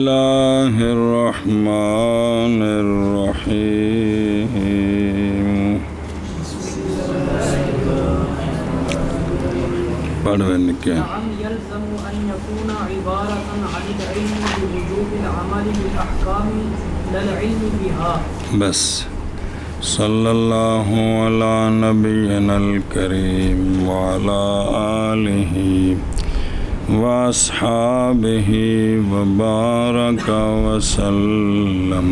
اللہ الرحمن الرحیم پڑھیں نکے نعم يلزم أن يكون عبارة عن العلم بوجوب العمل بالأحكام لا العلم بها. بس صلی اللہ علی نبینا الکریم وعلی آلہ واصحابہ وبارک وسلم.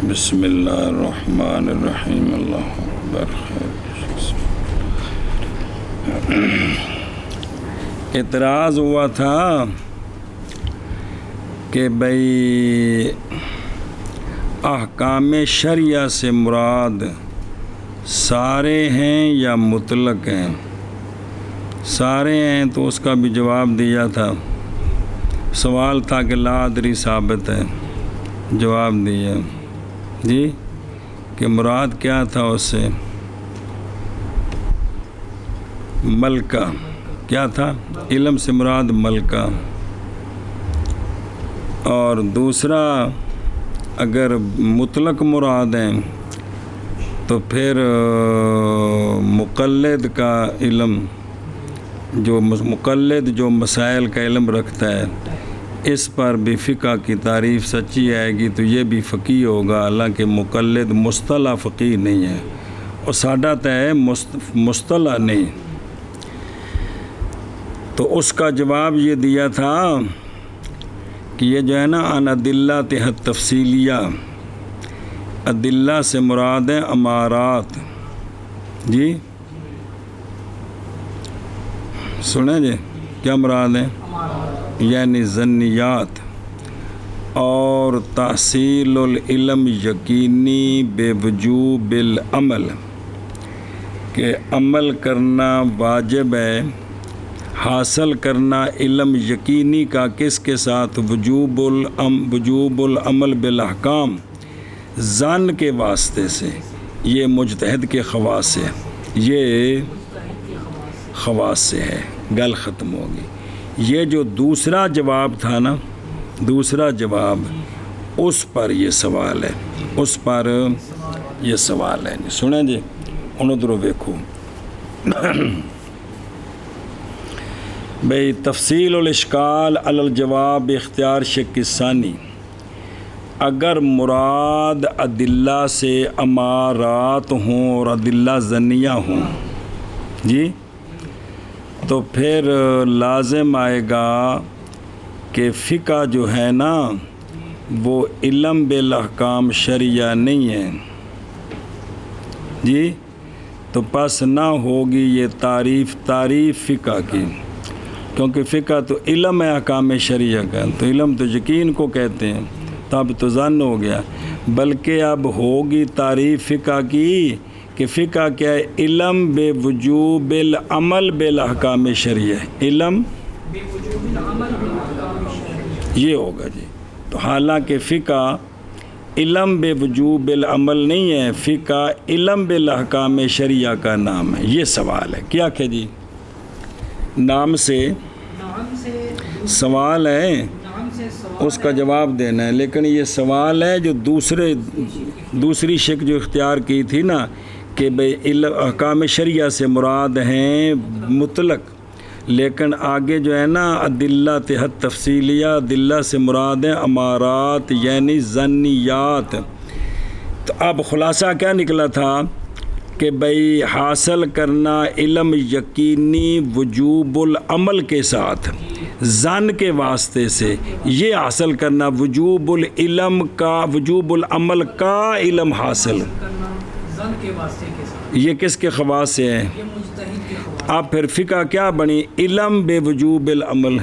بسم اللہ الرحمن الرحیم. اللہ اکبر. اعتراض ہوا تھا کہ بھئی احکام شرعیہ سے مراد سارے ہیں یا مطلق ہیں؟ سارے ہیں تو اس کا بھی جواب دیا تھا. سوال تھا کہ لا ادری ثابت ہے، جواب دیا جی کہ مراد کیا تھا اس سے؟ ملکہ. کیا تھا؟ علم سے مراد ملکہ. اور دوسرا اگر مطلق مراد ہیں تو پھر مقلد کا علم، جو مقلد جو مسائل کا علم رکھتا ہے، اس پر بھی فقہ کی تعریف سچی آئے گی تو یہ بھی فقیہ ہوگا، حالانکہ مقلد مصطلح فقیہ نہیں ہے اور ساڈا تو ہے مصطلح نہیں. تو اس کا جواب یہ دیا تھا کہ یہ جو ہے نا ان ادلہ تحت تفصیلیہ، ادلہ سے مراد ہے امارات. جی سنیں جی کیا مراد ہے؟ یعنی ظنیات. اور تحصیل العلم یقینی بے وجوب العمل، کہ عمل کرنا واجب ہے، حاصل کرنا علم یقینی کا کس کے ساتھ؟ وجوب العمل بالاحکام، ظن کے واسطے سے. یہ مجتہد کے خواص سے، یہ خواص سے ہے. گل ختم ہوگی. یہ جو دوسرا جواب تھا نا، دوسرا جواب، اس پر یہ سوال ہے، اس پر یہ سوال ہے. سنیں جی ان ادھروں ویکھو بھئی. تفصیل الاشکال علی الجواب اختیار شک ثانی، اگر مراد ادلہ سے امارات ہوں اور ادلہ ظنیہ ہوں جی، تو پھر لازم آئے گا کہ فقہ جو ہے نا وہ علم بالاحکام شرعیہ نہیں ہے جی. تو پس نہ ہوگی یہ تعریف فقہ کی، کیونکہ فقہ تو علم ہے احکام شرعیہ کا. تو علم تو یقین کو کہتے ہیں، تب تو ظن ہو گیا. بلکہ اب ہوگی تعریف فقہ کی کہ فقہ کیا ہے؟ علم بے وجوب العمل بالاحکام شرعیہ، علم یہ ہوگا جی. تو حالانکہ فقہ علم بے وجوب العمل نہیں ہے، فقہ علم بالاحکام شرعیہ کا نام ہے. یہ سوال ہے کیا کہ جی نام سے سوال ہے، اس کا جواب دینا ہے. لیکن یہ سوال ہے جو دوسری شک جو اختیار کی تھی نا کہ بھئی احکام شرعیہ سے مراد ہیں مطلق، لیکن آگے جو ہے نا ادلہ تحت تفصیلیہ، ادلہ سے مراد ہیں امارات یعنی ظنیات. تو اب خلاصہ کیا نکلا تھا کہ بھئی حاصل کرنا علم یقینی وجوب العمل کے ساتھ ظن کے واسطے سے، یہ حاصل کرنا وجوب العلم کا، وجوب العمل کا علم حاصل، یہ کس کے خواص سے ہے؟ اب پھر فقہ کیا بنی؟ علم بے وجوب العمل.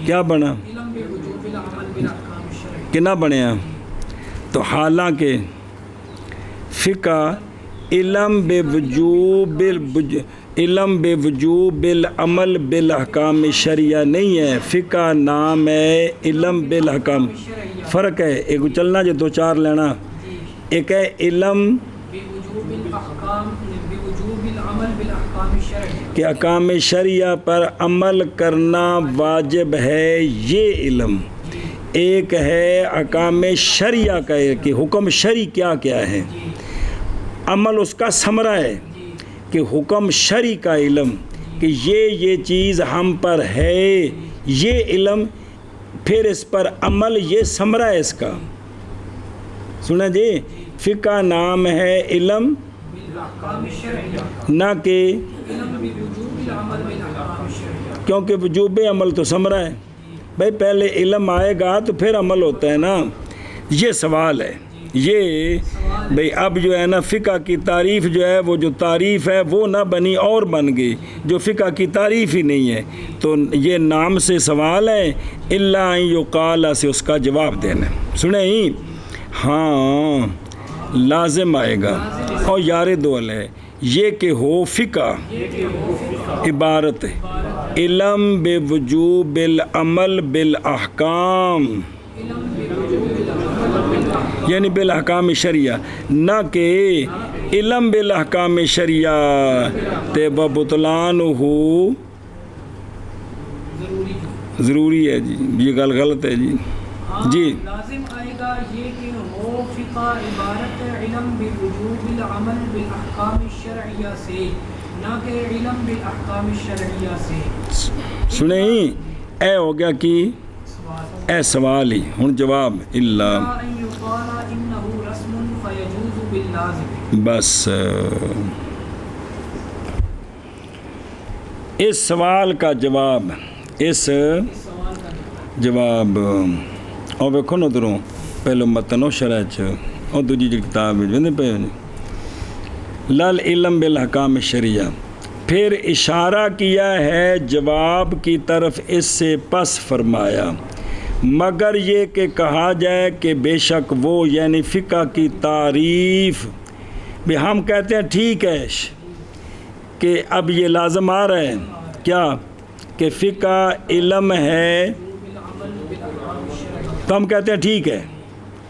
کیا بنا؟ کنا بنیا؟ تو حالانکہ فقہ علم بے وجوب العمل بالاحکام شرعیہ نہیں ہے. فقہ نام ہے علم بالاحکام. فرق ہے، ایک چلنا جو دو چار لینا. ایک ہے علم کہ احکام شرعیہ پر عمل کرنا واجب ہے، یہ علم. ایک ہے احکام شرعیہ کا کہ حکم شرعی کیا کیا ہے، عمل اس کا ثمرہ ہے کہ حکم شرعی کا علم کہ یہ چیز ہم پر ہے، یہ علم، پھر اس پر عمل، یہ ثمرہ ہے اس کا. سنا جی، فقہ نام ہے علم نہ کہ کیونکہ وجوب عمل تو ثمرہ ہے. بھائی پہلے علم آئے گا تو پھر عمل ہوتا ہے نا. یہ سوال ہے، یہ بھئی اب جو ہے نا فقہ کی تعریف جو ہے، وہ جو تعریف ہے وہ نہ بنی اور بن گئی، جو فقہ کی تعریف ہی نہیں ہے. تو یہ نام سے سوال ہے، الا ان یقال سے اس کا جواب دینا. سنیں ہی، ہاں لازم آئے گا اور یار دول ہے یہ کہ ہو فقہ عبارت علم بے وجوب العمل بالاحکام، یعنی بالاحکام شرعیہ، نہ کہ علم بالاحکام شرعیہ تے بطلان ہو ضروری ہے. جی یہ گل غلط ہے. جی جی لازم آئے گا یہ کہ ہو فقہ عبارت علم بوجوب العمل بالاحکام الشرعیہ سے، نہ کہ علم بالاحکام الشرعیہ سے. سنیں اے ہو گیا کہ اے سوال ہی، ہن جواب الا ان یقال انہ رسم فیجوز باللازم. بس اس سوال کا جواب، اس جواب اور ویکھو نا ادھروں پہلو متن شرح اور دوجی جی کتاب پہ لل علم بالاحکام شرعیہ، پھر اشارہ کیا ہے جواب کی طرف اس سے پس فرمایا، مگر یہ کہ کہا جائے کہ بے شک وہ یعنی فقہ کی تعریف بھی ہم کہتے ہیں ٹھیک ہے کہ اب یہ لازم آ رہا ہے کیا کہ فقہ علم ہے، تو ہم کہتے ہیں ٹھیک ہے.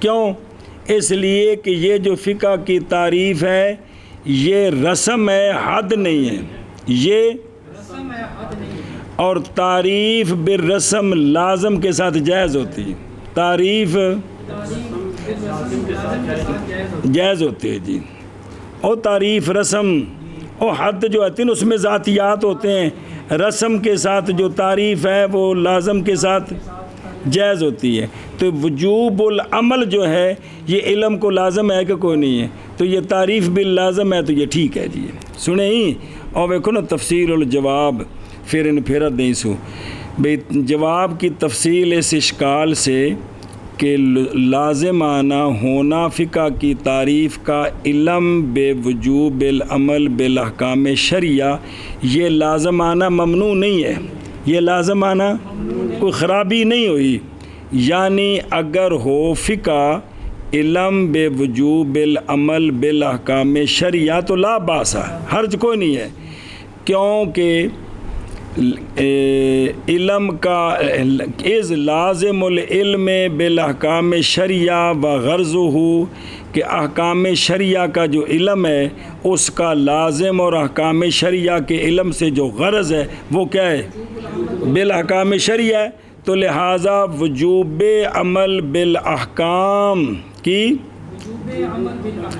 کیوں؟ اس لیے کہ یہ جو فقہ کی تعریف ہے یہ رسم ہے، حد نہیں ہے. یہ اور تعریف بالرسم لازم کے ساتھ جائز ہوتی ہے، تعریف جائز ہوتی ہے. جی اور تعریف رسم اور حد جو ہوتی ہے اس میں ذاتیات ہوتے ہیں، رسم کے ساتھ جو تعریف ہے وہ لازم کے ساتھ جائز ہوتی ہے. تو وجوب العمل جو ہے یہ علم کو لازم ہے کہ کوئی نہیں ہے، تو یہ تعریف باللازم ہے تو یہ ٹھیک ہے. جی سنیں ہی اور ویکھو نا تفصیل الجواب، پھر ان پھیرت نہیں سو بھئی جواب کی تفصیل اس اشکال سے کہ لازمانہ ہونا فقہ کی تعریف کا علم بے وجوب العمل بالاحکام شرعیہ، یہ لازمانہ ممنوع نہیں ہے، یہ لازمانہ کوئی خرابی نہیں ہوئی. یعنی اگر ہو فقہ علم بے وجوب العمل بالاحکام شرعیہ تو لا باس، حرج کوئی نہیں ہے. کیونکہ علم کا از لازم العلم بالاحکام شرعیہ و غرضہ، کہ احکام شرعیہ کا جو علم ہے اس کا لازم اور احکام شرعیہ کے علم سے جو غرض ہے وہ کیا ہے؟ بالاحکام شرعیہ. تو لہٰذا وجوب عمل بالاحکام کی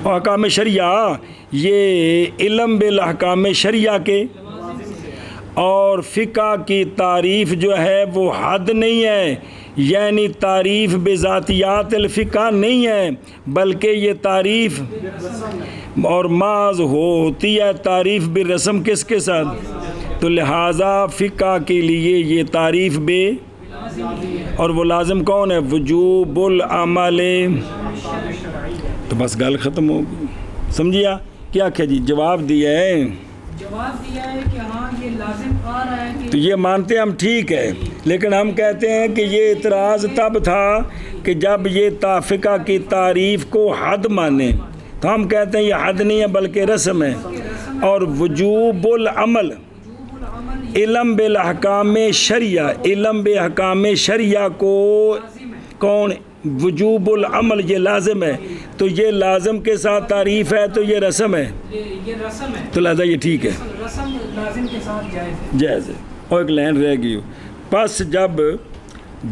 احکام شرعیہ یہ علم بالاحکام شرعیہ کے، اور فقہ کی تعریف جو ہے وہ حد نہیں ہے، یعنی تعریف بذاتیات الفقہ نہیں ہے، بلکہ یہ تعریف اور معاذ ہوتی ہے تعریف بالرسم کس کے ساتھ. تو لہٰذا فقہ کے لیے یہ تعریف بے، اور وہ لازم کون ہے؟ وجوب العمل. تو بس گل ختم ہو گئی. سمجھیا کیا کیا جی جواب دیا ہے؟ جواب دیا ہے کہ ہاں یہ لازم آ رہا ہے تو یہ مانتے ہم ٹھیک ہے، لیکن ہم کہتے ہیں کہ یہ اعتراض تب تھا کہ جب یہ فقہ کی تعریف کو حد مانے، تو ہم کہتے ہیں یہ حد نہیں ہے بلکہ رسم ہے. اور وجوب العمل علم بالاحکام شرعیہ، علم بالاحکام شرعیہ کو کون؟ وجوب العمل یہ لازم ہے، تو یہ لازم کے ساتھ تعریف ہے تو یہ رسم ہے، یہ رسم ہے، تو لہذا یہ ٹھیک ہے، رسم لازم کے ساتھ جائز ہے. جائز ہے. اور ایک لائن رہ گئی، پس جب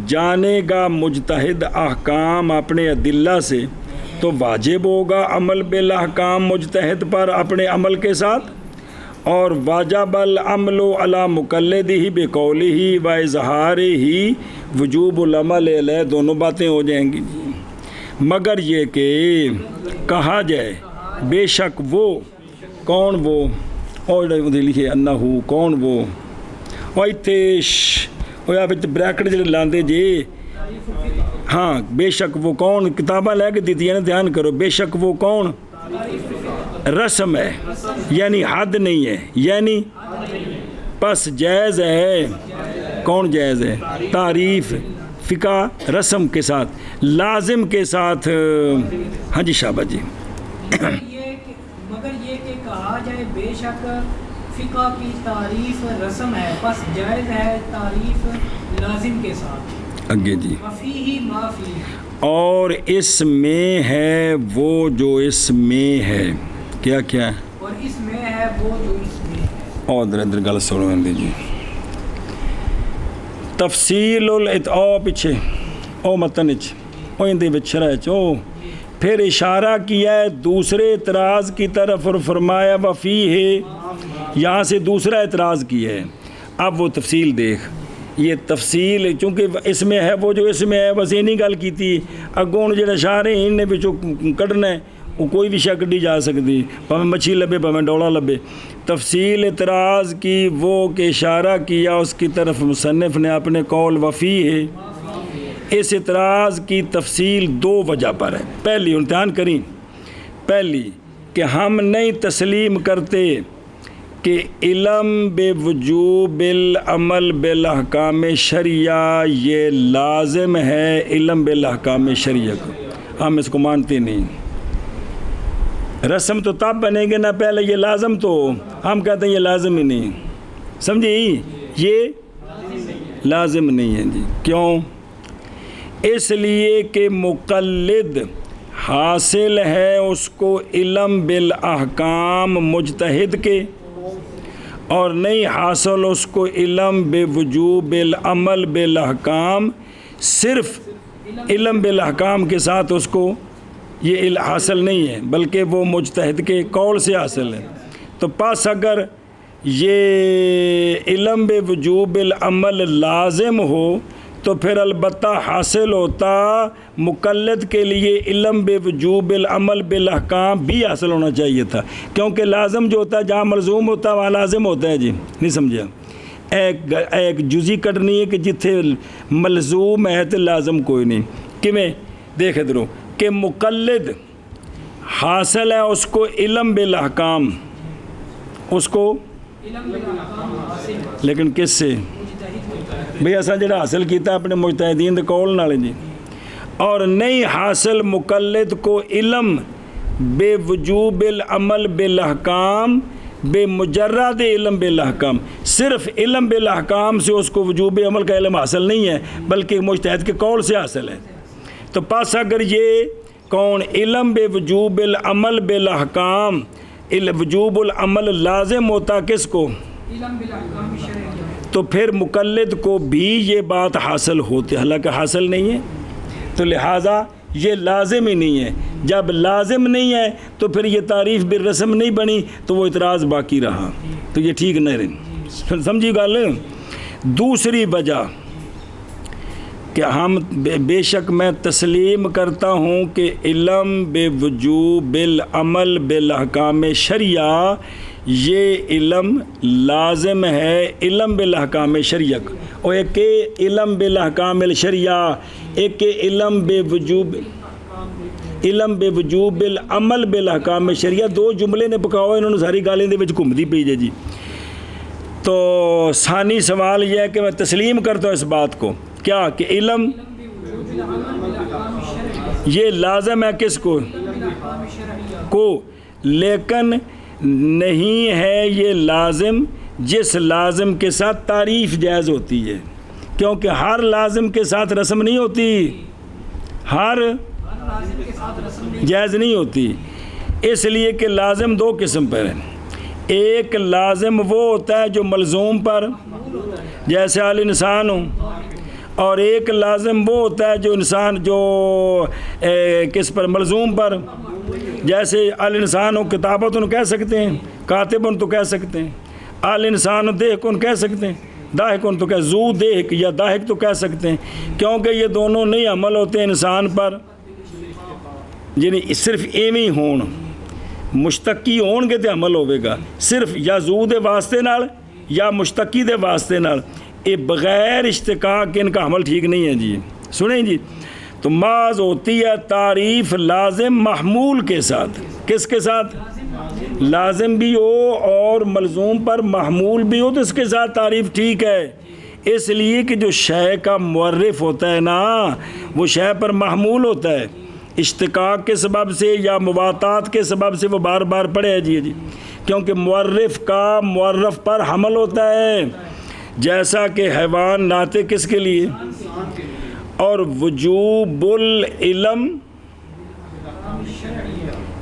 جانے گا مجتہد احکام اپنے ادلہ سے تو واجب ہوگا عمل بالاحکام مجتہد پر اپنے عمل کے ساتھ، اور واجب العمل علی مقلدہ بقولہ و اظہارہ وجوب العمل علیہ، دونوں باتیں ہو جائیں گی۔ مگر یہ کہ کہا جائے بے شک وہ، کون وہ، اور لکھے انہو، کون وہ، اور تیش اور یا بریکٹ جڑے لاندے جی، ہاں بے شک وہ کون، کتاباں لے کے دیتی ہیں نا، دھیان کرو، بے شک وہ کون رسم ہے، یعنی حد نہیں ہے، یعنی پس جائز ہے، کون جائز ہے، تعریف فقہ رسم کے ساتھ، لازم کے ساتھ، ہاں جی شابہ جی۔ مگر یہ کہ کہا جائے بے شک فقہ کی تعریف رسم ہے، پس جائز ہے تعریف لازم کے ساتھ، آگے جی، وفیہ ما فیہ، اور اس میں ہے وہ جو اس میں ہے، کیا کیا ہے، اور اس میں ہے وہ جو اس میں ہے، اور ادھر گل سنو جی، تفصیل او پیچھے او متن او اندے وچ شرح او، پھر اشارہ کیا ہے دوسرے اعتراض کی طرف اور فرمایا وفی ہے، یہاں سے دوسرا اعتراض کیا ہے، اب وہ تفصیل دیکھ، یہ تفصیل چونکہ اس میں ہے وہ جو اس میں ہے، بس یہ نہیں گل کی تھی، اگوں جڑا اشارے ہیں انہیں بچوں کڈنا ہے، وہ کوئی بھی شے کڈی جا سکتی، پاویں مچھی لبے پاویں ڈولا لبے۔ تفصیل اعتراض کی وہ کہ اشارہ کیا اس کی طرف مصنف نے اپنے قول وفی ہے، اس اعتراض کی تفصیل دو وجہ پر ہے۔ پہلی امتحان کریں، پہلی کہ ہم نہیں تسلیم کرتے کہ علم بے وجوب العمل بالاحکام شرعیہ یہ لازم ہے علم بالاحکام شرعیہ کو، ہم اس کو مانتے نہیں۔ رسم تو تب بنے گے نا پہلے یہ لازم، تو ہم کہتے ہیں یہ لازم ہی نہیں، سمجھے، یہ لازم نہیں ہے جی۔ کیوں؟ اس لیے کہ مقلد حاصل ہے اس کو علم بالاحکام مجتہد کے، اور نہیں حاصل اس کو علم بے وجوب العمل بالاحکام، صرف علم بالاحکام کے ساتھ اس کو یہ حاصل نہیں ہے، بلکہ وہ مجتہد کے قول سے حاصل ہے۔ تو پس اگر یہ علم بے وجوب العمل لازم ہو تو پھر البتہ حاصل ہوتا مقلد کے لیے علم بے وجوب العمل بالاحکام بھی حاصل ہونا چاہیے تھا، کیونکہ لازم جو ہوتا ہے جہاں ملزوم ہوتا ہے وہاں لازم ہوتا ہے جی، نہیں سمجھا؟ ایک جزی کٹنی ہے کہ جتھے ملزوم ہے تو لازم کوئی نہیں، کیویں دیکھ ادھروں کہ مقلد حاصل ہے اس کو علم بالاحکام، اس کو لیکن کس سے بھئی اساں جڑا حاصل کیتا اپنے مجتہدین دے قول نال جی، اور نہیں حاصل مقلد کو علم بے وجوب العمل بالاحکام بے مجرد علم بالاحکام، صرف علم بالاحکام سے اس کو وجوب عمل کا علم حاصل نہیں ہے بلکہ مجتہد کے قول سے حاصل ہے۔ تو پس اگر یہ کون علم بے وجوب العمل بالاحکام، وجوب العمل لازم ہوتا کس کو؟ علم بالاحکام شرعیہ، تو پھر مقلد کو بھی یہ بات حاصل ہوتی، حالانکہ حاصل نہیں ہے، تو لہٰذا یہ لازم ہی نہیں ہے۔ جب لازم نہیں ہے تو پھر یہ تعریف بالرسم نہیں بنی، تو وہ اعتراض باقی رہا، تو یہ ٹھیک نہیں رہی، سمجھی گل؟ دوسری وجہ کہ ہم بے شک میں تسلیم کرتا ہوں کہ علم بے وجوب العمل بالاحکام شرعیہ یہ علم لازم ہے علم بالاحکام شرعیہ، اور ایک علم بالاحکام الشرعیہ، ایک علم بے وجوب العمل بالاحکام شرعیہ، دو جملے نے پکاؤ، انہوں نے ساری گالیں دے وچ گھومدی پئی جی۔ تو ثانی سوال یہ ہے کہ میں تسلیم کرتا ہوں اس بات کو، کیا کہ علم یہ لازم ہے کس کو؟ لیکن نہیں ہے یہ لازم جس لازم کے ساتھ تعریف جائز ہوتی ہے، کیونکہ ہر لازم کے ساتھ رسم نہیں ہوتی، ہر جائز نہیں ہوتی، اس لیے کہ لازم دو قسم پر ہے۔ ایک لازم وہ ہوتا ہے جو ملزوم پر، جیسے الانسان ہو، اور ایک لازم وہ ہوتا ہے جو انسان جو کس پر ملزوم پر، جیسے الانسان و کتابت ان کہہ سکتے ہیں، کاتبن تو کہہ سکتے ہیں، الانسان دیہکن کہہ سکتے ہیں، داہکن تو کہہ زو دیہک یا داہک تو کہہ سکتے ہیں، کیونکہ یہ دونوں نہیں عمل ہوتے انسان پر، یعنی صرف ایویں ہون مشتقی ہون گے تو عمل ہوئے گا، صرف یا زو دے واسطے نال یا مشتقی دے واسطے نال، یہ بغیر اشتقاق ان کا عمل ٹھیک نہیں ہے جی۔ سنیں جی، تو ماذ ہوتی ہے تعریف لازم محمول کے ساتھ، کس کے ساتھ؟ لازم بھی ہو اور ملزوم پر محمول بھی ہو تو اس کے ساتھ تعریف ٹھیک ہے، اس لیے کہ جو شے کا معرف ہوتا ہے نا وہ شے پر محمول ہوتا ہے، اشتقاق کے سبب سے یا مواتات کے سبب سے، وہ بار بار پڑھے ہے جی کیونکہ معرف کا معرف پر حمل ہوتا ہے، جیسا کہ حیوان ناطق کس کے لیے، اور وجوب العلم،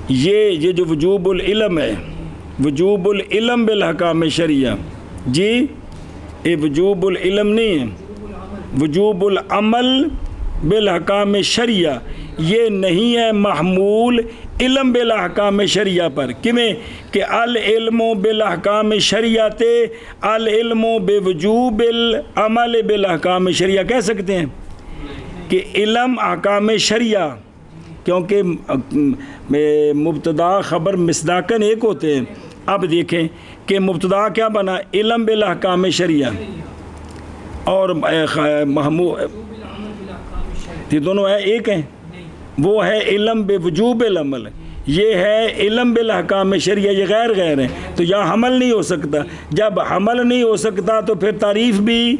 یہ جو وجوب العلم ہے، وجوب العلم بالاحکام شرعیہ جی، یہ وجوب العلم نہیں ہے، وجوب العمل بالاحکام شرعیہ، یہ نہیں ہے محمول علم بالاحکام شرعیہ پر، کیویں کہ العلم بالاحکام شرعیہ العلم بوجوب العمل بالاحکام شرعیہ کہہ سکتے ہیں کہ علم احکام شرعیہ، کیونکہ مبتدا خبر مصداقاً ایک ہوتے ہیں۔ اب دیکھیں کہ مبتدا کیا بنا، علم بالاحکام شرعیہ، اور یہ دونوں ہے ایک ہیں، وہ ہے علم بوجوب العمل، یہ ہے علم بالاحکام شرعیہ، یہ غیر ہیں، تو یہاں حمل نہیں ہو سکتا، جب حمل نہیں ہو سکتا تو پھر تعریف بھی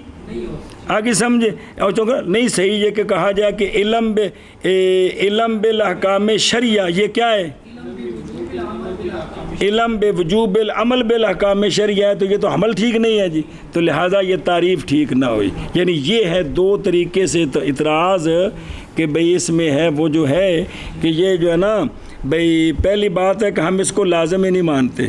آگے سمجھے، اور چونکہ نہیں صحیح یہ کہ کہا جائے کہ علم بالاحکام شرعیہ، یہ کیا ہے، علم بوجوب العمل بالاحکام شرعیہ ہے، تو یہ تو حمل ٹھیک نہیں ہے جی، تو لہٰذا یہ تعریف ٹھیک نہ ہوئی۔ یعنی یہ ہے دو طریقے سے اعتراض کہ بھئی اس میں ہے وہ جو ہے کہ یہ جو ہے نا بھئی پہلی بات ہے کہ ہم اس کو لازم ہی نہیں مانتے،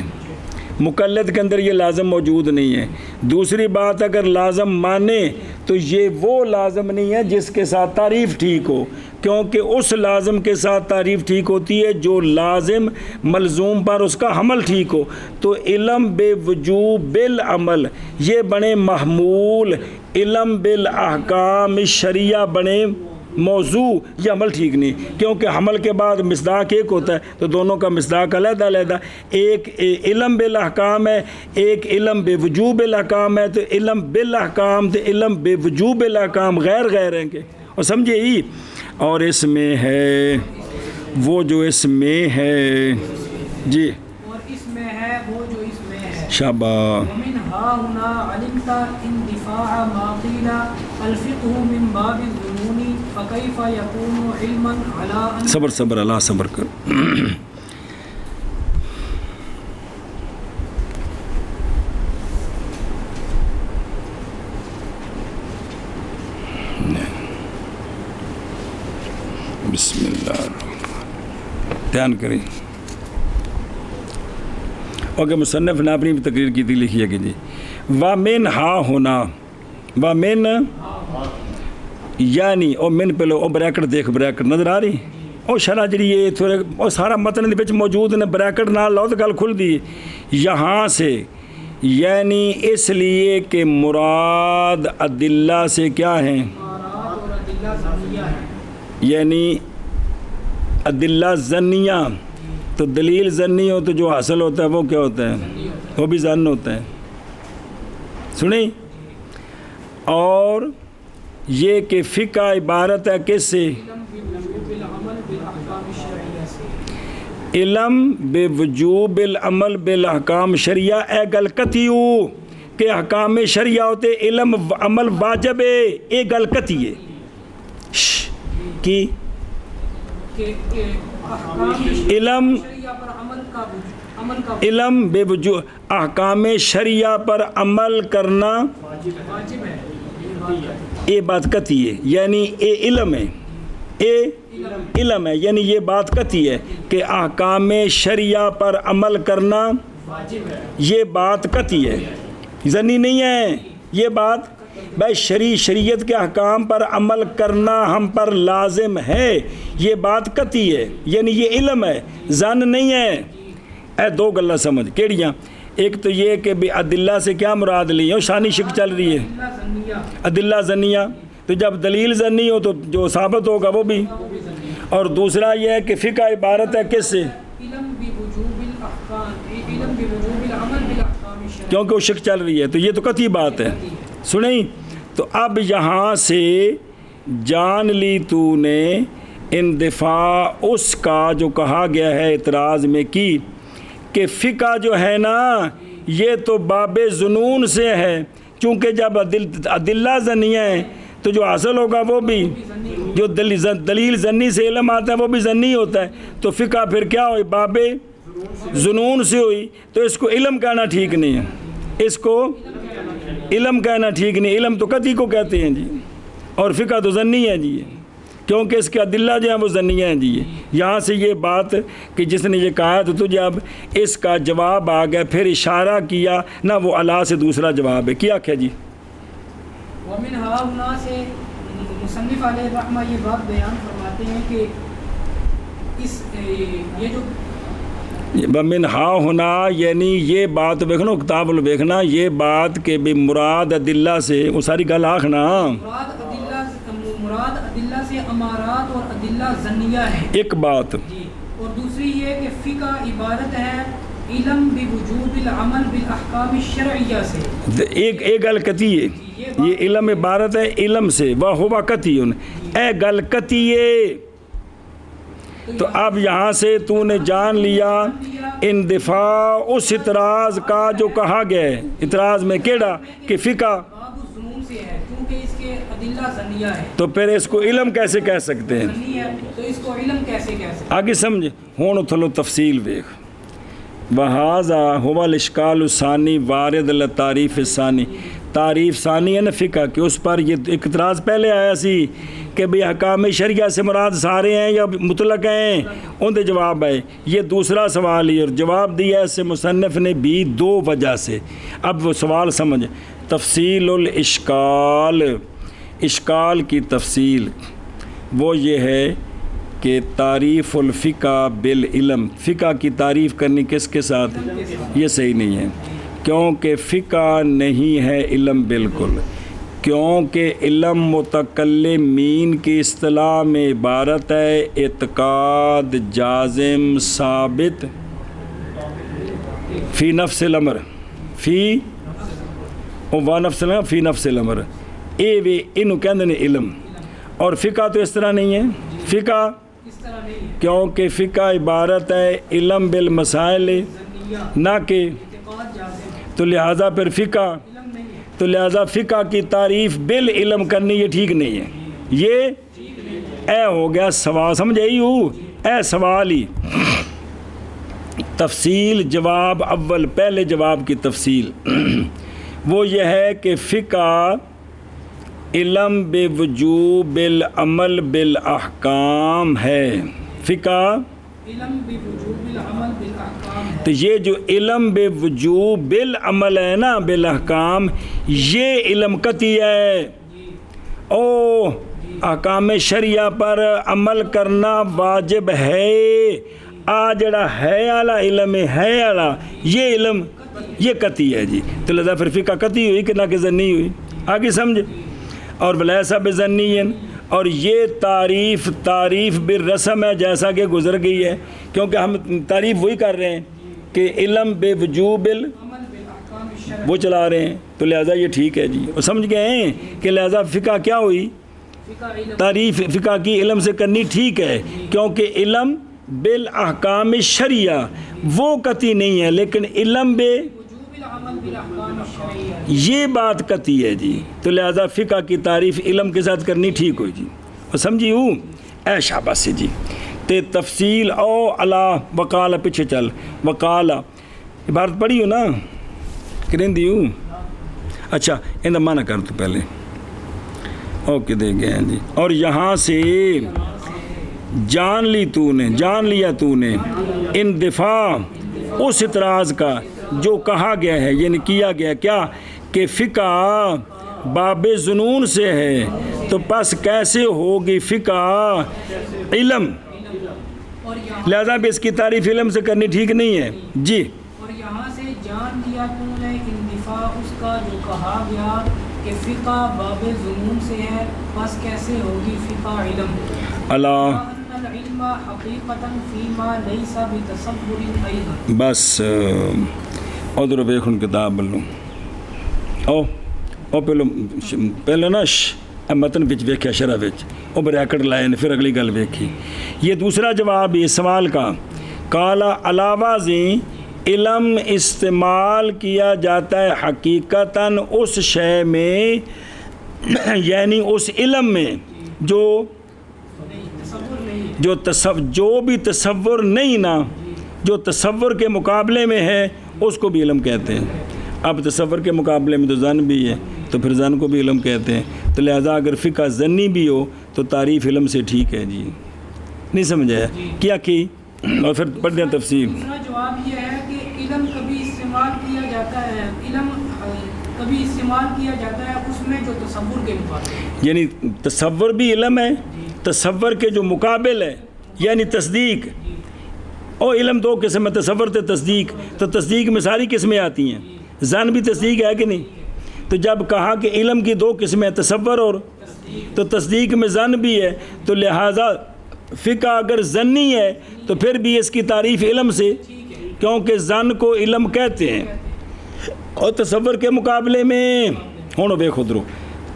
مقلد کے اندر یہ لازم موجود نہیں ہے، دوسری بات اگر لازم مانے تو یہ وہ لازم نہیں ہے جس کے ساتھ تعریف ٹھیک ہو، کیونکہ اس لازم کے ساتھ تعریف ٹھیک ہوتی ہے جو لازم ملزوم پر اس کا حمل ٹھیک ہو، تو علم بے وجوب بالعمل یہ بنے محمول، علم بالاحکام شرعیہ بنے موضوع، یہ عمل ٹھیک نہیں، کیونکہ حمل کے بعد مصداق ایک ہوتا ہے تو دونوں کا مصداق علیحدہ علیحدہ، ایک علم بالاحکام ہے، ایک علم بے وجوب الاحکام ہے، تو علم بالاحکام تو علم بے وجوب الاحکام غیر ہیں کہ، اور سمجھے ہی، اور اس میں ہے وہ جو اس میں ہے جی، اور اس میں ہے وہ جو اس میں ہے، شاباش، ومن ها هنا علمت اندفاع ما قيل الفقه من باب الظنون فكيف يكون علما على ان صبر اللہ صبر کر، بسم اللہ دھیان کریں۔ اوکے، مصنف نے اپنی بھی تقریر کی تھی، لکھی ہے کہ جی وَمِنْ ہا ہونا، وَمِنْ یعنی او من پہ لو، او بریکٹ دیکھ، بریکٹ نظر آ رہی، او شرح جڑی یہ تھوڑے او سارا متن دے وچ موجود نے، بریکٹ نہ لاؤ تو گل کھل دی، یہاں سے یعنی اس لیے کہ مراد ادلہ سے کیا ہیں، اور ادلہ ظنیہ ہے، یعنی ادلہ ظنیہ، تو دلیل ظنی ہو تو جو حاصل ہوتا ہے وہ کیا ہوتا ہے، وہ بھی ظن ہوتا ہے، سنیں، اور یہ کہ فقہ عبارت ہے کس سے، علم بے وجوب العمل بالاحکام شرعیہ، اے گل کتیو کہ احکام شرعیہ ہوتے علم عمل واجب ہے، اے گل کتی ہے کی علم علم بے وجوب احکام شرعیہ پر عمل کرنا یہ بات کتی ہے، یعنی اے علم ہے، اے علم ہے، یعنی یہ بات کتی ہے کہ احکام شرعیہ پر عمل کرنا یہ بات کتی ہے، ظنی نہیں ہے، یہ بات بھائی شریعت کے احکام پر عمل کرنا ہم پر لازم ہے، یہ بات قطعی ہے، یعنی یہ علم ہے، زن نہیں ہے۔ اے دو گلہ سمجھ کیڑیاں، ایک تو یہ کہ بے ادلہ سے کیا مراد لی ہے، شانی شک چل رہی ہے ادلہ زنیہ، تو جب دلیل زنی ہو تو جو ثابت ہوگا وہ بھی، اور دوسرا یہ ہے کہ فقہ عبارت ہے کس سے، کیونکہ وہ شک چل رہی ہے، تو یہ تو قطعی بات ہے۔ سنیں تو اب یہاں سے جان لی تو نے اندفاع اس کا جو کہا گیا ہے اعتراض میں کی کہ فقہ جو ہے نا یہ تو باب ظنون سے ہے، چونکہ جب ادلہ زنیہ ہیں تو جو حاصل ہوگا وہ بھی، جو دلیل زنی سے علم آتا ہے وہ بھی زنی ہوتا ہے، تو فقہ پھر کیا ہوئی، باب ظنون سے ہوئی، تو اس کو علم کہنا ٹھیک نہیں ہے، اس کو علم کہنا ٹھیک نہیں، علم تو قطعی کو کہتے ہیں جی، اور فقہ تو زنی ہے جی، کیونکہ اس کے ادلہ جو ہیں وہ زنیہ ہیں جی۔ یہاں سے یہ بات کہ جس نے یہ کہا تو تجھے اب اس کا جواب آ گیا، پھر اشارہ کیا نہ، وہ اللہ سے دوسرا جواب ہے، کیا کیا جی؟ ومن ہاہنا سے مصنف علیہ الرحمہ یہ بات بیان فرماتے ہیں کہ اس یہ جو ومن ہاہنا یعنی یہ بات دیکھنا، کتاب دیکھنا، یہ بات کہ بھی مراد ادلہ سے، وہ ساری گل آخنا، مراد ادلہ سے امارات اور ادلہ زنیہ ہے ایک بات جی، اور دوسری یہ کہ فقہ عبارت ہے علم بوجوب العمل بالاحکام الشرعیہ سے، ایک گل قطعی ہے، یہ علم عبارت ہے علم سے، وہ ہوا قطعی، اے گل قطعی ہے۔ تو اب یہاں سے تو نے جان لیا اندفاع اس اعتراض کا جو کہا گیا ہے، اعتراض میں کیڑا کہ فقہ باب الظنون سے ہے، کیونکہ اس کے ادلہ زنیہ ہے، تو پھر اس کو علم کیسے کہہ سکتے ہیں، زنی ہے تو اس کو علم کیسے کہہ سکتے ہیں؟ آگے سمجھ ہون تھلو تفصیل ویکھ۔ وہذا ہوا الاشکال الثانی وارد للتعریف الثانی، تعریف ثانی ہے نا فقہ کہ اس پر یہ اعتراض پہلے آیا سی کہ بھئی حکام شریعہ سے مراد سارے ہیں یا مطلق ہیں، ان دے جواب ہے، یہ دوسرا سوال ہی، اور جواب دیا اس سے مصنف نے بھی دو وجہ سے۔ اب وہ سوال سمجھ، تفصیل الاشکال، اشکال کی تفصیل وہ یہ ہے کہ تعریف الفقہ بالعلم، فقہ کی تعریف کرنی کس کے ساتھ، یہ صحیح نہیں ہے، کیونکہ فقہ نہیں ہے علم بالکل، کیونکہ علم متکلمین کی اصطلاح میں عبارت ہے اعتقاد جازم ثابت فی نفس الامر، فی و نفس الامر، فی نفس الامر، اے وے انہوں کہندے نے علم، اور فقہ تو اس طرح نہیں ہے، فقہ کیونکہ فقہ عبارت ہے علم بالمسائل نہ کہ، تو لہٰذا پھر فقہ، تو لہٰذا فقہ کی تعریف بالعلم کرنی یہ ٹھیک نہیں ہے، یہ اے ہو گیا سوال، سمجھ آئی ہوں، اے سوال ہی تفصیل جواب اول، پہلے جواب کی تفصیل وہ یہ ہے کہ فقہ علم بے وجوب العمل بالاحکام ہے، فقہ علم بوجوب العمل بالاحکام ہے، تو یہ جو علم بے وجوب بالعمل ہے نا بالاحکام، یہ علم قطعی ہے، او احکام شریعہ پر عمل کرنا واجب ہے، آ جڑا ہے اعلیٰ علم ہے اعلیٰ، یہ علم یہ قطعی ہے جی، تو لہذا پھر فقہ قطعی ہوئی کہ نہ کہ ظنی ہوئی، آگے سمجھ، اور ولیسا بظنین، اور یہ تعریف بالرسم ہے جیسا کہ گزر گئی ہے، کیونکہ ہم تعریف وہی کر رہے ہیں کہ علم بے وجوب وہ چلا رہے ہیں، تو لہذا یہ ٹھیک ہے جی، اور سمجھ گئے ہیں کہ لہذا فقہ کیا ہوئی، تعریف فقہ کی علم سے کرنی ٹھیک ہے، کیونکہ علم بالاحکام شریعہ وہ قطعی نہیں ہے، لیکن علم بے یہ بات قطعی ہے جی، تو لہذا فقہ کی تعریف علم کے ساتھ کرنی ٹھیک ہوئی جی، اور سمجھی ہوں، اے شاباش سے جی، تے تفصیل او اللہ وقال، پیچھے چل، وقال عبارت پڑھی ہو نا، کریں دی ہوں، اچھا اندہ مانا کر تو پہلے، اوکے دے گئے ہیں جی، اور یہاں سے جان لیا تو نے اندفاع اس اعتراض کا جو کہا گیا ہے، یعنی کیا گیا کیا کہ فقہ باب ظنون سے ہے تو پس کیسے ہوگی فقہ علم؟ اور یہاں لہذا بھی اس کی تعریف علم سے کرنی ٹھیک نہیں ہے جی۔ اور یہاں سے جان لیا تم نے اندفاع اس کا جو کہا گیا کہ فقہ باب ظنون سے ہے، پس کیسے ہوگی فقہ علم؟ اللہ ان العلم حقیقتاً فیما لیس بتصور ایضا۔ بس ادھر ویکھن کتاب بلوں او پہلے نا متن وچ ویکھیا شرح وچ او بریکٹ لائے نے، پھر اگلی گل ویکھی۔ یہ دوسرا جواب اس سوال کا، کالا علاوہ ازیں علم استعمال کیا جاتا ہے حقیقتاً اس شے میں، یعنی اس علم میں جو جو بھی تصور نہیں نا، جو تصور کے مقابلے میں ہے اس کو بھی علم کہتے ہیں۔ اب تصور کے مقابلے میں تو ظن بھی ہے تو پھر ظن کو بھی علم کہتے ہیں، تو لہذا اگر فقہ ظنی بھی ہو تو تعریف علم سے ٹھیک ہے جی۔ نہیں سمجھا کیا کی؟ اور پھر پڑھتے ہیں تفصیل۔ دوسرا جواب یہ ہے کہ علم کبھی استعمال کیا جاتا ہے، علم کبھی استعمال کیا جاتا ہے اس میں جو تصور کے مقابلے، یعنی تصور بھی علم ہے، تصور کے جو مقابل ہے یعنی تصدیق۔ او علم دو قسم ہے، تصور تے تصدیق، تو تصدیق میں ساری قسمیں آتی ہیں، ظن بھی تصدیق ہے کہ نہیں؟ تو جب کہا کہ علم کی دو قسمیں تصور اور تو تصدیق میں ظن بھی ہے، تو لہٰذا فقہ اگر ظنی ہے تو پھر بھی اس کی تعریف علم سے، کیونکہ ظن کو علم کہتے ہیں۔ اور تصور کے مقابلے میں ہوں ویکھو درو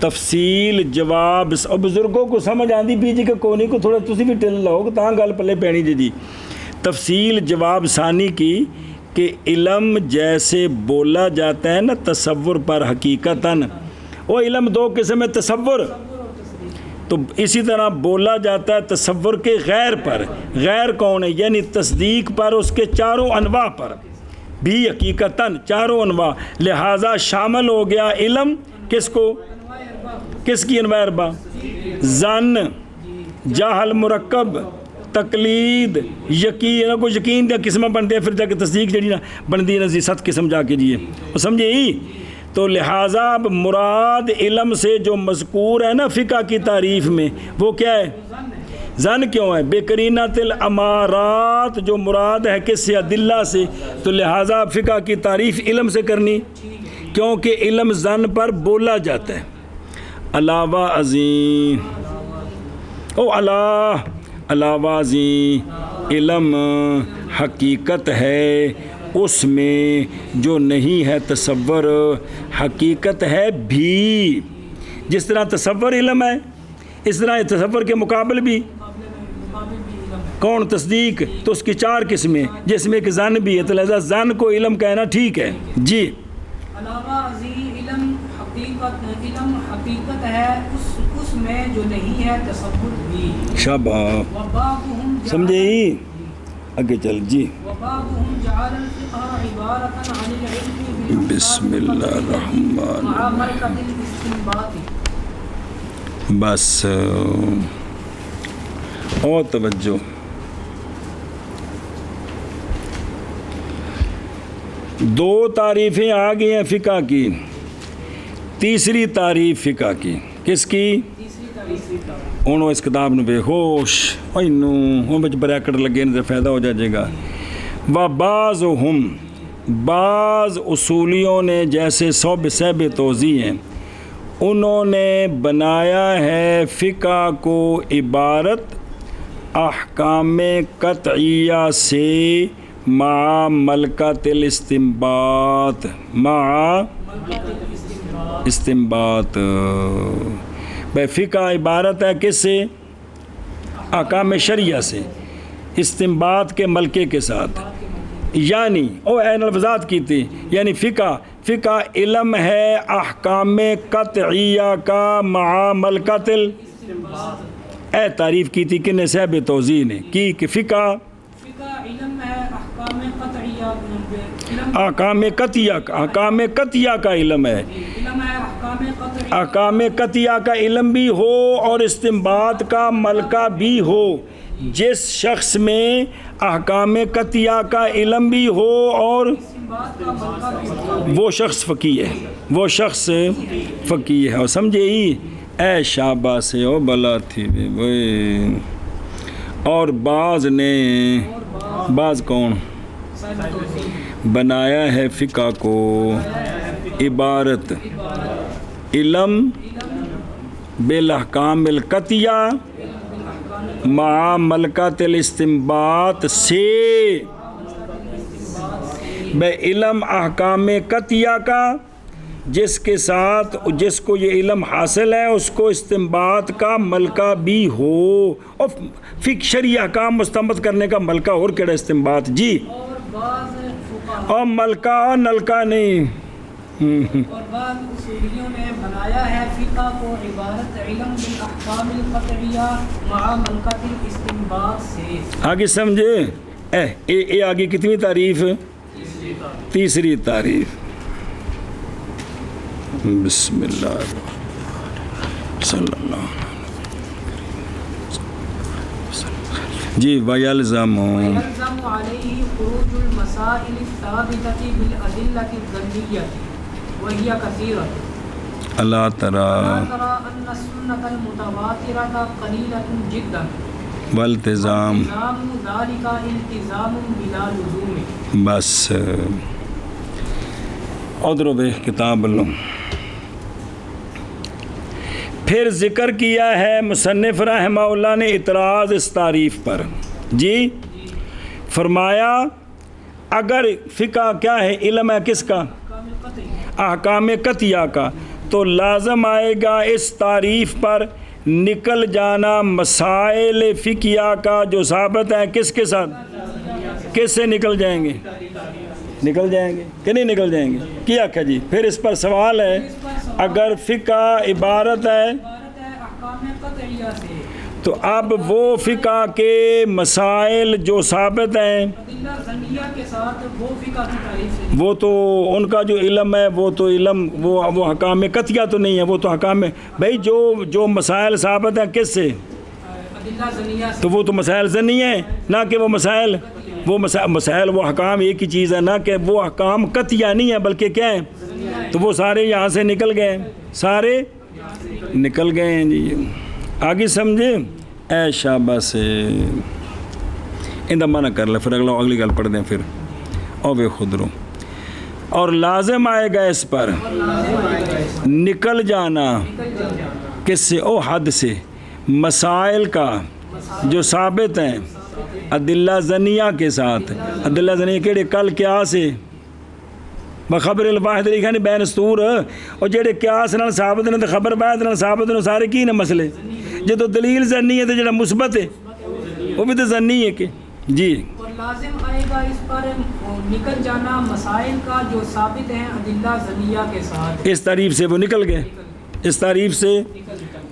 تفصیل جواب اور بزرگوں کو سمجھ آندی پی جی کہ کونی کو تھوڑا تسی بھی ٹل لاؤ تاں گل پلے پینی جی۔ تفصیل جواب ثانی کی کہ علم جیسے بولا جاتا ہے نا تصور پر حقیقتاً، وہ علم دو قسم ہے، تصور تو اسی طرح بولا جاتا ہے تصور کے غیر پر۔ غیر کون ہے؟ یعنی تصدیق پر، اس کے چاروں انواع پر بھی حقیقتاً چاروں انواع، لہٰذا شامل ہو گیا علم کس کو؟ کس کی انواع اربع؟ ظن، جہل مرکب، تقلید، یقین۔ کو یقین دیا قسمیں بنتے ہیں، پھر جا کے تصدیق جڑی نا بنتی ہے نا 7 قسم جا کے جی وہ سمجھے ہی۔ تو لہٰذا اب مراد علم سے جو مذکور ہے نا فقہ کی تعریف میں وہ کیا ہے؟ ظن کیوں ہے؟ بے قرینۃ الامارات، جو مراد ہے کس سے؟ ادلہ سے۔ تو لہٰذا فقہ کی تعریف علم سے کرنی، کیونکہ علم ظن پر بولا جاتا ہے۔ علاوہ ازیں علاوہ ازیں علم حقیقت ہے اس میں جو نہیں ہے تصور، حقیقت ہے بھی۔ جس طرح تصور علم ہے اس طرح تصور کے مقابل بھی کون؟ تصدیق۔ تو اس کی 4 قسمیں جس میں کہ ظن بھی ہے، تو لہذا ظن کو علم کہنا ٹھیک ہے جی۔ علاوہ ازیں علم حقیقت ہے اس میں جو نہیں ہے تصور بھی۔ شاباش، وبعضهم سمجھے ہی؟ آگے چل جی۔ وبعضهم جعل الفقه عبارة عن العلم بسم اللہ الرحمن مع مرکز الاستنباط۔ بس اور توجہ، دو تعریفیں آ گئی ہیں فقہ کی، تیسری تعریف فقہ کی کس کی؟ ہوں اس کتاب نے بےخوش ہوں بچ بریکٹ لگے نے فائدہ ہو جائے گا۔ بعض اصولیوں نے جیسے صحب توضیح ہیں، انہوں نے بنایا ہے فقہ کو عبارت احکام قطعیہ سے مع ملکۃ الاستنباط، مع استنباط۔ بھائی فقہ عبارت ہے کس سے؟ احکام شرعیہ سے، استنباط کے ملکے کے ساتھ۔ یعنی الفاظات کی تھی، یعنی فقہ علم ہے احکام قطعیہ کا مع ملکۃ اے تعریف کی تھی کن صاحب توضیح نے کی کہ فقہ علم ہے احکام قطعیہ کا علم ہے، احکام قطعیہ کا علم بھی ہو اور استنباط کا ملکہ بھی ہو، جس شخص میں احکام قطعیہ کا علم بھی ہو اور استنباط کا ملکہ بھی ہو، وہ شخص فقیہ ہے، وہ شخص فقیہ ہے. اور سمجھے ہی اے شابہ سے او بلا تھی وے. اور بعض نے، بعض کون صاحب توحید، بنایا ہے فقہ کو عبارت علم بالاحکام القطعیہ مع ملکۃ الاستنباط سے، بے علم احکام قطعیہ کا جس کے ساتھ جس کو یہ علم حاصل ہے اس کو استنباط کا ملکہ بھی ہو. اور فقہ شرعی احکام مستنبط کرنے کا ملکہ اور کیڑا استنباط جی. اور بعض فقہاء اور ملکہ اور نلکہ نہیں. اور بعض اصولیوں نے بنایا ہے فقہ کو عبارت علم بالاحکام القطعیہ مع ملکۃ الاستنباط سے. آگے سمجھے اے آگے کتنی تعریف؟ تیسری تعریف. بسم اللہ صلی اللہ جی. وَيَلْزَمُ ويلزم عليه خروج المسائل الثابتة بالأدلة الظنية وهي كثيرة. اللہ ترى لا ترى أن السنة المتواترة قليلة جدا والتزام والتزام ذلك التزام بلا لزوم. بس ادھر بے کتاب لو. پھر ذکر کیا ہے مصنف رحمہ اللہ نے اعتراض اس تعریف پر جی. فرمایا اگر فقہ کیا ہے؟ علم ہے کس کا؟ احکام قطعیہ کا. تو لازم آئے گا اس تعریف پر نکل جانا مسائل فقہیہ کا جو ثابت ہے کس کے ساتھ؟ کس سے نکل جائیں گے؟ نکل جائیں گے کہ نہیں نکل جائیں گے؟ کیا کیا جی. پھر اس پر سوال ہے اگر فقہ عبارت ہے احکام قطعیہ سے تو اب وہ فقہ کے مسائل جو ثابت ہیں ادلہ ظنیہ کے ساتھ وہ فقہ کی تعریف سے وہ تو ان کا جو علم ہے وہ تو علم وہ حکام قطعیہ تو نہیں ہے، وہ تو حکام بھائی جو مسائل ثابت ہیں کس سے؟ ادلہ ظنیہ سے. تو وہ تو مسائل ظنی ہیں نہ کہ وہ مسائل مسائل وہ حکام ایک ہی چیز ہے نہ کہ وہ حکام قطعیہ نہیں ہے بلکہ کیا ہے. تو وہ سارے یہاں سے نکل گئے، سارے نکل گئے ہیں جی. آگے سمجھے اے شابہ سے اندہ منع کر لے پھر اگلی گل پڑھ دیں پھر او بے خود رو. اور لازم آئے گا اس پر نکل جانا کس سے؟ او حد سے مسائل کا جو ثابت ہیں ادلہ ظنیہ کے ساتھ. ادلہ ظنیہ کیڑے؟ کل کیا سے بخبر الواحد لکھا نہیں بین استور. اور جڑے قیاس نال ثابت نے تے خبر واحد نال ثابت نے سارے کی نے مسئلے. جدو دلیل ظنی ہے تے جڑا مثبت ہے وہ بھی تو ظنی ہے کہ جی. اور لازم آئے گا اس پر نکل جانا مسائل کا جو ثابت ہیں ادلہ ظنیہ کے ساتھ. اس تعریف سے وہ نکل گئے، اس تعریف سے.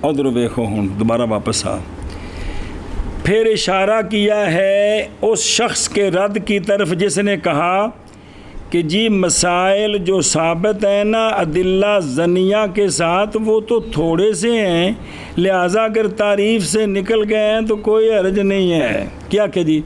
ادھر دیکھو ہوں دوبارہ واپس آ. پھر اشارہ کیا ہے اس شخص کے رد کی طرف جس نے کہا کہ جی مسائل جو ثابت ہیں نا ادلہ ظنیہ کے ساتھ وہ تو تھوڑے سے ہیں، لہٰذا اگر تعریف سے نکل گئے ہیں تو کوئی حرج نہیں ہے. کیا کہ جی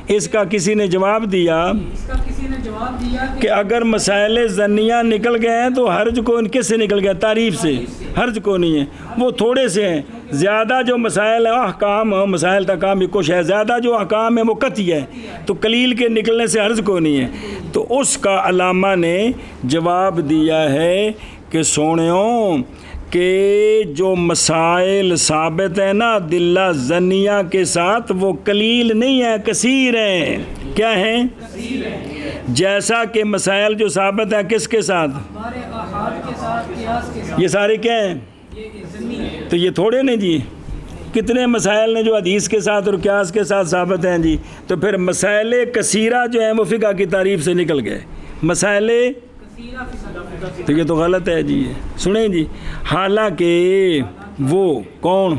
اس کا کسی نے جواب دیا اس کا کسی نے جواب دیا کہ اگر مسائل ظنیہ نکل گئے ہیں تو حرج کو ان کس سے نکل گیا؟ تعریف سے. حرج کو نہیں ہے، وہ تھوڑے سے ہیں. زیادہ جو مسائل ہیں احکام مسائل تکام بھی کچھ ہے، زیادہ جو احکام ہے وہ قطعی ہے، تو قلیل کے نکلنے سے حرج کو نہیں ہے. تو اس کا علامہ نے جواب دیا ہے کہ سونیوں کہ جو مسائل ثابت ہیں نا ادلہ ظنیہ کے ساتھ وہ قلیل نہیں ہے، کثیر ہیں. کیا ہیں؟ جیسا کہ مسائل جو ثابت ہیں کس کے ساتھ؟ ہمارے احاد کے ساتھ قیاس کے ساتھ. یہ سارے کیا ہیں؟ یہ ظنی ہے. تو یہ تھوڑے نہیں جی. کتنے مسائل نے جو حدیث کے ساتھ اور قیاس کے ساتھ ثابت ہیں جی. تو پھر مسائل کثیرہ جو ہیں وہ فقہ کی تعریف سے نکل گئے. مسائل کثیرہ فی صدق. تو یہ تو غلط ہے جی. سنیں جی حالانکہ وہ کون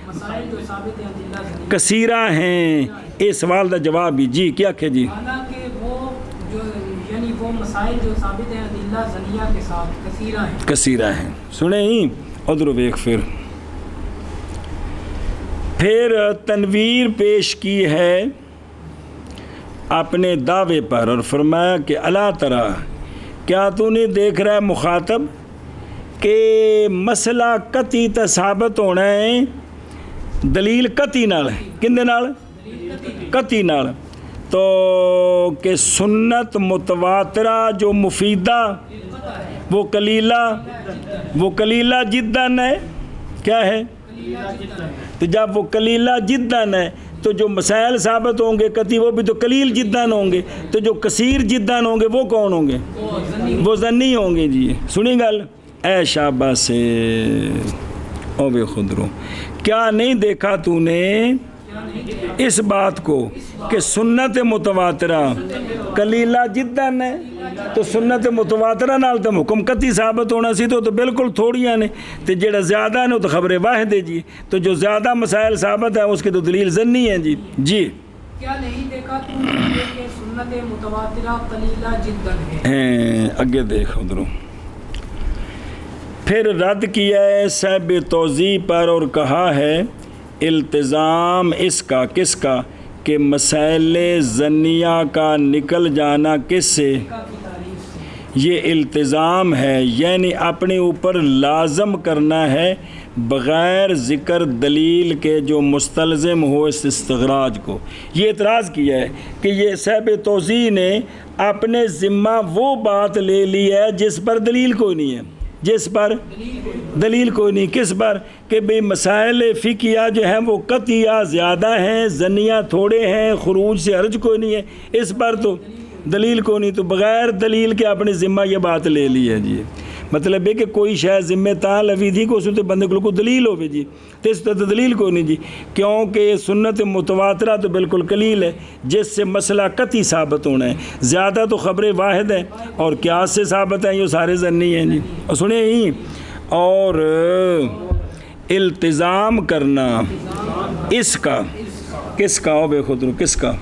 مسائل جو ثابت ہیں ادلہ ظنیہ کثیرہ ہیں. اس سوال کا جواب بھی جی کیا کہ جی حالانکہ وہ جو یعنی وہ مسائل جو ثابت ہیں ادلہ ظنیہ کے ساتھ کثیرہ ہیں. کثیرہ ہیں. سنیں ہی ادھر ویکھ پھر پھر تنویر پیش کی ہے اپنے دعوے پر اور فرمایا کہ الا ترى، کیا تو نہیں دیکھ رہا ہے مخاطب کہ مسئلہ قطعی تے ثابت ہونا ہے دلیل قطعی نال، کندے نال؟ قطعی نال، تو کہ سنت متواترہ جو مفیدہ وہ قلیلہ جداً ہے، کیا ہے؟ تو جب وہ قلیلہ جداً ہے تو جو مسائل ثابت ہوں گے قطعی وہ بھی تو قلیل جداً ہوں گے، تو جو کثیر جداً ہوں گے وہ کون ہوں گے؟ وہ ظنی ہوں گے. جی سنی گل، اے شاباش سے او بے خدرو، کیا نہیں دیکھا تو نے اس بات کو کہ سنت متواترہ قلیلہ جداً ہے، تو سنت متواترہ نال تو حکم قطعی ثابت ہونا سی، تو بالکل تھوڑیاں نے، تو جڑا زیادہ نے وہ تو خبر واحد ہے. جی تو جو زیادہ مسائل ثابت ہیں اس کی تو دلیل ظنی ہے. جی جی کیا نہیں دیکھا تو نے کہ سنت متواترہ قلیلہ جداً ہے. اگے دیکھ ادھروں پھر رد کیا ہے صاحب توضیح پر اور کہا ہے التزام اس کا، کس کا؟ کہ مسائل ظنیہ کا نکل جانا کس سے؟ یہ التزام ہے، یعنی اپنے اوپر لازم کرنا ہے بغیر ذکر دلیل کے جو مستلزم ہو اس استخراج کو. یہ اعتراض کیا ہے کہ یہ صاحب توضیح نے اپنے ذمہ وہ بات لے لی ہے جس پر دلیل کوئی نہیں ہے، جس پر دلیل کوئی نہیں. کس پر؟ کہ بھئی مسائل فقہیہ جو ہیں وہ قطعیہ زیادہ ہیں، ظنیہ تھوڑے ہیں، خروج سے حرج کوئی نہیں ہے، اس پر تو دلیل کوئی نہیں. تو بغیر دلیل کے اپنے ذمہ یہ بات لے لی ہے. جی مطلب ہے کہ کوئی شاید ذمہ تاں لوی تھی کہ اس میں تو بندے کو دلیل ہوئے. جی تو اس تو دلیل کوئی نہیں. جی کیونکہ سنت متواترہ تو بالکل قلیل ہے جس سے مسئلہ قطعی ثابت ہونا ہے، زیادہ تو خبر واحد ہے اور قیاس سے ثابت ہیں، یہ سارے ظنی ہیں. جی اور سنیں ہی، اور التزام کرنا اس کا، کس کا؟ او بے خود رو، کس کا؟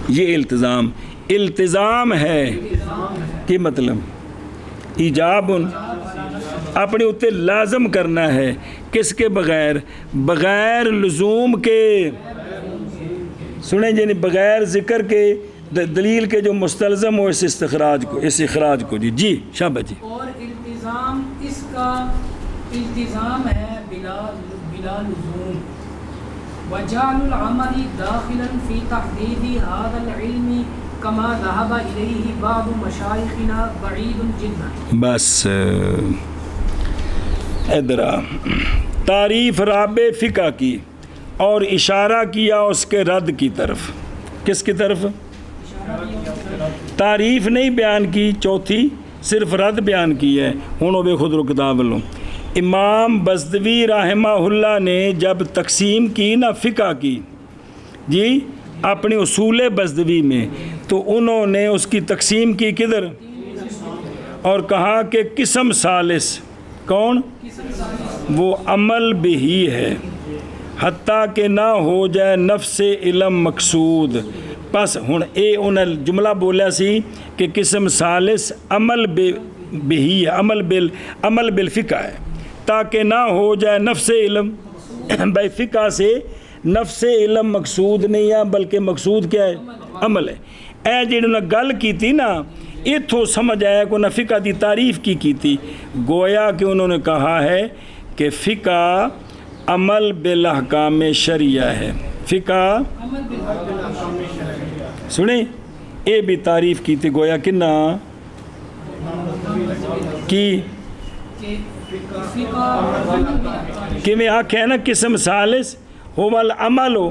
یہ التزام ہے کہ مطلب ایجاب اپنے اوتے لازم کرنا ہے، کس کے بغیر؟ بغیر لزوم کے، سنیں یعنی بغیر ذکر کے دلیل کے جو مستلزم ہو اس استخراج کو، اس اخراج کو. جی جی شاباش. جی اور التزام اس کا التزام ہے بلا لزوم، وجعل العمل داخلا في تحديد هذا العلم كما ذهب إليه بعض مشايخنا بعيد جدا. بس ادرا تعریف رابع فقہ کی اور اشارہ کیا اس کے رد کی طرف. کس کی طرف؟ تعریف نہیں بیان کی چوتھی، صرف رد بیان کی ہے. ہوں بے خود رو کتاب لوں. امام بزدوی رحمہ اللہ نے جب تقسیم کی نا فقہ کی، جی اپنی اصول بزدوی میں، تو انہوں نے اس کی تقسیم کی کدھر؟ اور کہا کہ قسم ثالث کون؟ وہ عمل بہی ہے حتیٰ کہ نہ ہو جائے نفس علم مقصود. بس ہن اے انہیں جملہ بولا سی کہ قسم ثالث عمل بہی ہے، عمل بالفقہ ہے، تاکہ نہ ہو جائے نفس علم. بھائی فقہ سے نفس علم مقصود نہیں ہے بلکہ مقصود کیا ہے؟ عمل ہے. اے جی انہوں نے گل کی تھی نا، اتھو سمجھ آیا کہ انہیں فقہ دی تعریف کی تھی. گویا کہ انہوں نے کہا ہے کہ فقہ عمل بالاحکام شرعیہ ہے. فقہ سنیں اے بھی تعریف کی تھی گویا کہ نا کی کہ میں آکھے ہے نا قسم ثالث ہو والعمل ہو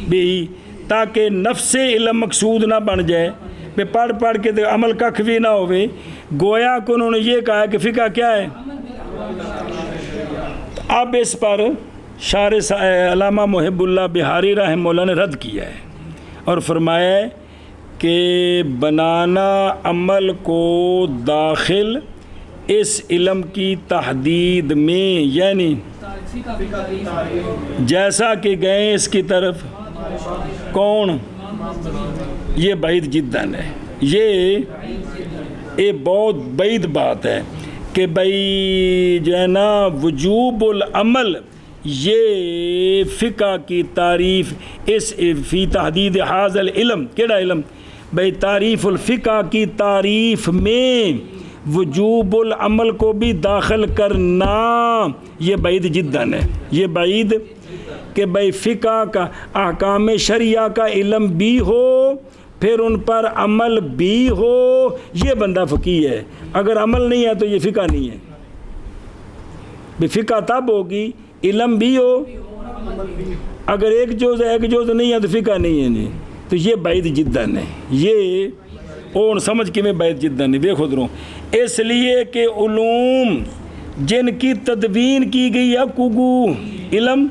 بھی، تاکہ نفس علم مقصود نہ بن جائے، پہ پڑھ کے عمل ککھ بھی نہ ہوئے. گویا کہ انہوں نے یہ کہا کہ فقہ کیا ہے؟ اب اس پر شارح علامہ محب اللہ بہاری رحمہ اللہ نے رد کیا ہے اور فرمایا کہ بنانا عمل کو داخل اس علم کی تحدید میں، یعنی جیسا کہ گئے اس کی طرف کون؟ یہ بعید جداً ہے، یہ بہت بعید بات ہے کہ بھئی جو ہے نا وجوب العمل، یہ فقہ کی تعریف اس فی تحدید حاضر العلم، کیڑا علم بھئی تعریف الفقہ کی تعریف میں وجوب العمل کو بھی داخل کرنا یہ بعید جداً ہے، یہ بعید کہ بھئی فقہ کا احکام شریعہ کا علم بھی ہو پھر ان پر عمل بھی ہو، یہ بندہ فقیہ ہے۔ اگر عمل نہیں ہے تو یہ فقہ نہیں ہے۔ بھئی فقہ تب ہوگی علم بھی ہو، اگر ایک جوز ہے ایک جوز نہیں ہے تو فقہ نہیں ہے نہیں، تو یہ بعید جداً ہے، یہ اور سمجھ کے میں بعید جداً ہے۔ دیکھو دروں اس لیے کہ علوم جن کی تدوین کی گئی ہے کوگو علم،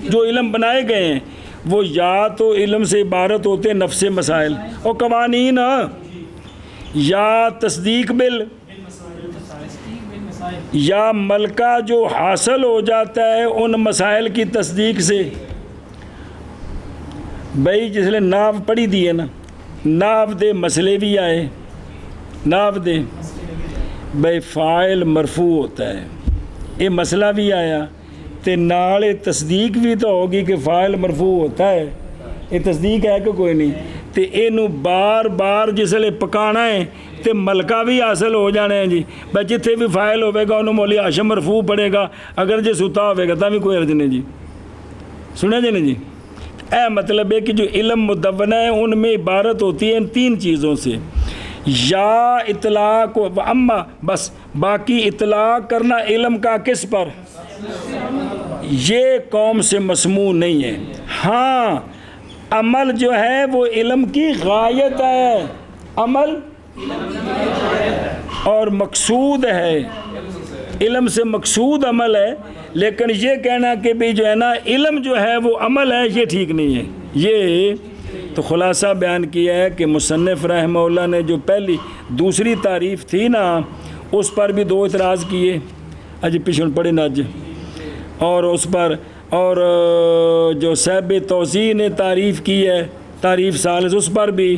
جو علم بنائے گئے ہیں وہ یا تو علم سے عبارت ہوتے ہیں نفس مسائل اور قوانین، یا تصدیق یا ملکہ جو حاصل ہو جاتا ہے ان مسائل کی تصدیق سے۔ بھئی جس نے ناو پڑھی دی ہے نا، ناو دے مسئلے بھی آئے، ناو دے بھئی فاعل مرفوع ہوتا ہے، یہ مسئلہ بھی آیا تے نال تصدیق بھی تو ہوگی کہ فاعل مرفوع ہوتا ہے، یہ تصدیق ہے کہ کوئی نہیں، تے اینو بار بار جس لئے پکانا ہے تے ملکہ بھی حاصل ہو جانے ہیں جی۔ بھئی جتھے بھی فاعل ہوئے گا انہوں مولی ہاشم مرفوع پڑے گا، اگر جے ستا ہوئے گا تا بھی کوئی عرض نہیں جی، سنے جی نہیں جی۔ اے مطلب ہے کہ جو علم مدونہ ہے ان میں عبارت ہوتی ہے ان تین چیزوں سے، یا اطلاق و اما، بس باقی اطلاق کرنا علم کا کس پر، یہ قوم سے مسموع نہیں ہے۔ ہاں عمل جو ہے وہ علم کی غایت ہے، عمل اور مقصود ہے، علم سے مقصود عمل ہے، لیکن یہ کہنا کہ بھی جو ہے نا علم جو ہے وہ عمل ہے، یہ ٹھیک نہیں ہے۔ یہ تو خلاصہ بیان کیا ہے کہ مصنف رحمہ اللہ نے جو پہلی دوسری تعریف تھی نا اس پر بھی دو اعتراض کیے، اجی پیچھے پڑے نا اج، اور اس پر اور جو صاحب توضیح نے تعریف کی ہے تعریف ثالث اس پر بھی،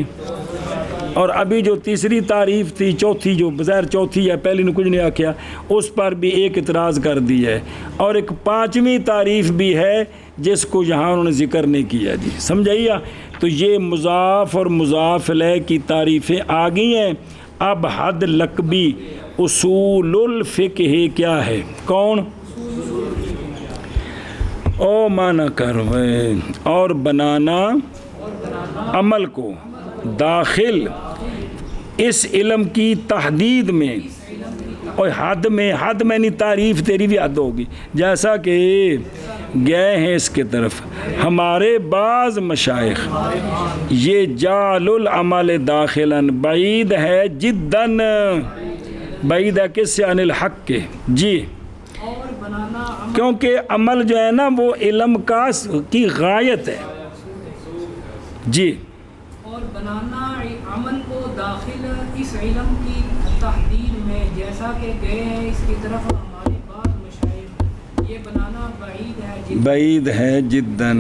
اور ابھی جو تیسری تعریف تھی چوتھی جو بظاہر چوتھی ہے پہلی نے کچھ نہیں آکھیا اس پر بھی ایک اعتراض کر دی ہے، اور ایک پانچویں تعریف بھی ہے جس کو یہاں انہوں نے ذکر نہیں کیا جی، سمجھائیے۔ تو یہ مضاف اور مضاف الیہ کی تعریفیں آ گئی ہیں۔ اب حد لقبی اصول الفقہ کیا ہے، کون او مانا کروے اور بنانا عمل کو داخل اس علم کی تحدید میں اور حد میں نہیں، تعریف تیری بھی حد ہوگی، جیسا کہ گئے ہیں اس کے طرف ہمارے بعض مشائخ، یہ جعل العمل داخلاً بعید ہے جداً، بعید ہے کس سے، عن الحق کے جی، کیونکہ عمل جو ہے نا وہ علم کی غایت ہے جی، اور بنانا عمل کو داخل اس علم کی تحدید میں جیسا کہ گئے ہیں اس کی طرف ہمارے بعض مشائخ، یہ بنانا بعید ہے جداً